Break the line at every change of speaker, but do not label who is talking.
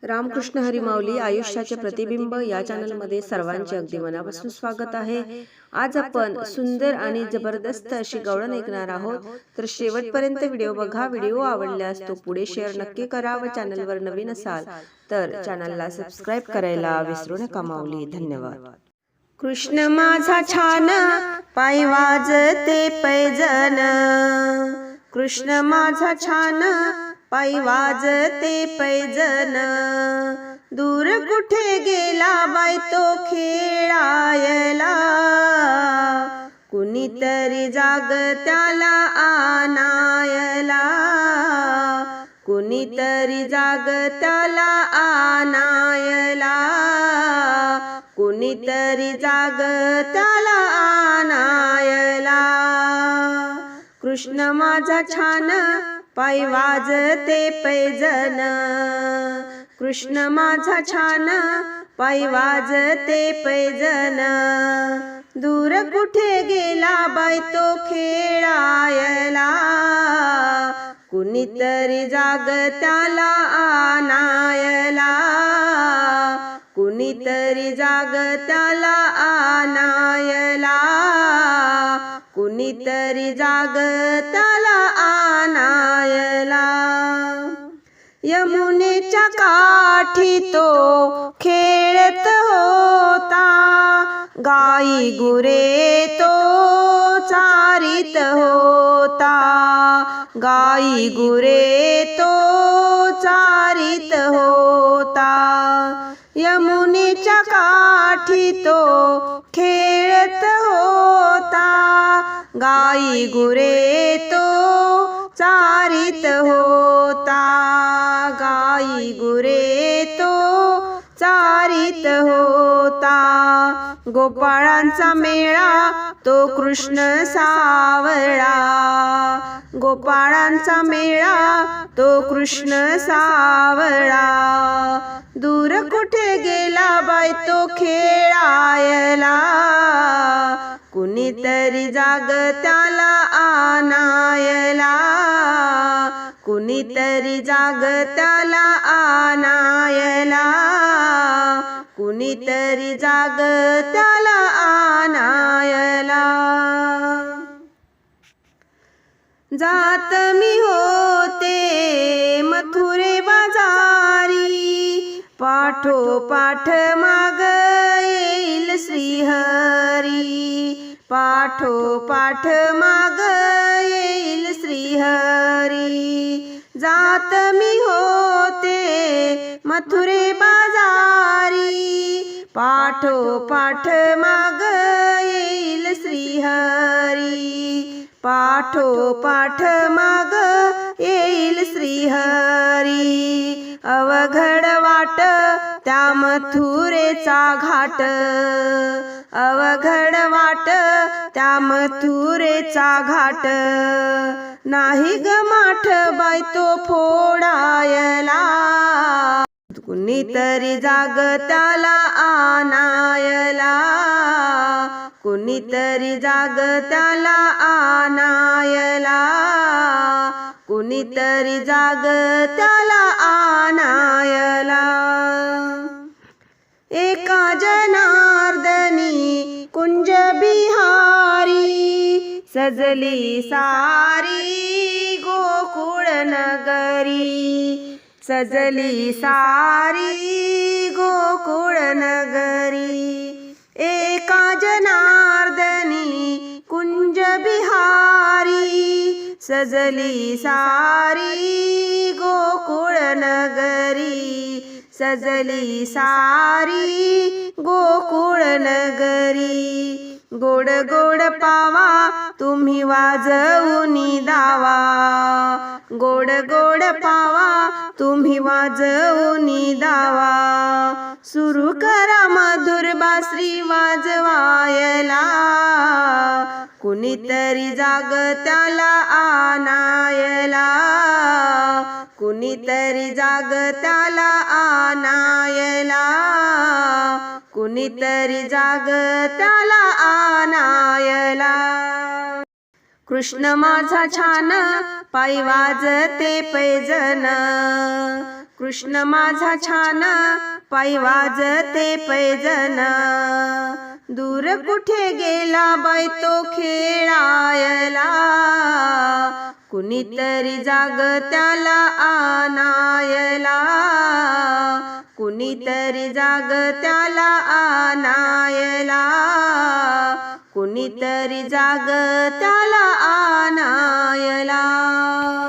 रामकृष्ण हरी माऊली आयुष्याचे प्रतिबिंब या चॅनलमध्ये सर्वांचे अगदी मनापासून स्वागत आहे। आज आपण सुंदर आणि जबरदस्त अशी गवळण ऐकणार आहोत, तर शेवटपर्यंत व्हिडिओ बघा। व्हिडिओ आवडल्यास तो पुढे शेअर नक्की करा व चॅनलवर नवीन असाल तर चॅनलला सबस्क्राइब करायला विसरू नका माऊली। धन्यवाद। कृष्ण माझा छान पाय वाजते पैजन, कृष्ण माझा छान पाय वाजते पैजन, दूर कुठे गेला बाई तो खेळायला, कुणीतरी जाग त्याला आणायला, कुणीतरी जाग त्याला आणायला, कुणीतरी जाग त्याला आणायला। कृष्ण माझा छान पाय वाजते पैजन, कृष्ण माझा छान पाय वाजते पैजन, दूर कुठे गेला बाई तो खेळायला, कुणीतरी जाग त्याला आणायला, कुणीतरी जाग त्याला आणायला, कुणीतरी जाग त्याला आणायला। यमुनेच्या काठी तो खेळत होता, गाई गुरे तो चारीत होता, गाई गुरे तो चारीत होता, यमुनेच्या काठी तो खेळत होता, गाई गुरे तो चारीत होता, गाई गुरे तो चारीत होता। गोपाळांचा मेळा तो कृष्ण सावळा, गोपाळांचा मेळा तो कृष्ण सावळा, दूर कुठे गेला बाई तो खेळायला, कुणीतरी जाग त्याला आणायला, कुणीतरी जाग त्याला आणायला, कुणीतरी जाग त्याला आणायला। जात मी होते मथुरे बाजारी, पाठोपाठ माग येईल श्रीहरी, पाठोपाठ माग येईल श्रीहरी, जात मी होते मथुरे बाजारी, पाठोपाठ माग येईल श्रीहरी, पाठोपाठ माग येईल श्रीहरी, अवघड वाट त्या मथुरेचा घाट, अवघड वाट त्या मथुरेचा घाट, नाही ग माठ बाई तो फोडायला, कुणीतरी जाग त्याला आणायला, कुणीतरी जाग त्याला आणायला, कुणीतरी जाग त्याला आणायला। एका जनार्दनी कुंज बिहारी, सजली सारी गोकुळ नगरी, सजली सारी गोकुळ नगरी, एका जनार्दनी कुंज बिहारी, सजली सारी गोकुळ नगरी, सजली सारी गोकुळ नगरी, गोड गोड पावा तुम्ही वाजवूनी दावा, गोड गोड पावा तुम्ही वाजवूनी दावा, सुरू करा मधुर बासरी वाजवायला, कुणीतरी जाग त्याला आणायला, कुणीतरी जाग त्याला आणायला, कुणीतरी जाग त्याला आणायला। कृष्ण माझा छान पाय वाजते पैजन, कृष्ण माझा छान पायी वाजते पैजण, दूर कुठे गेला बाई तो खेळायला, कुणीतरी जाग त्याला आणायला, कुणीतरी जाग त्याला आणायला, कुणीतरी जाग त्याला आणायला.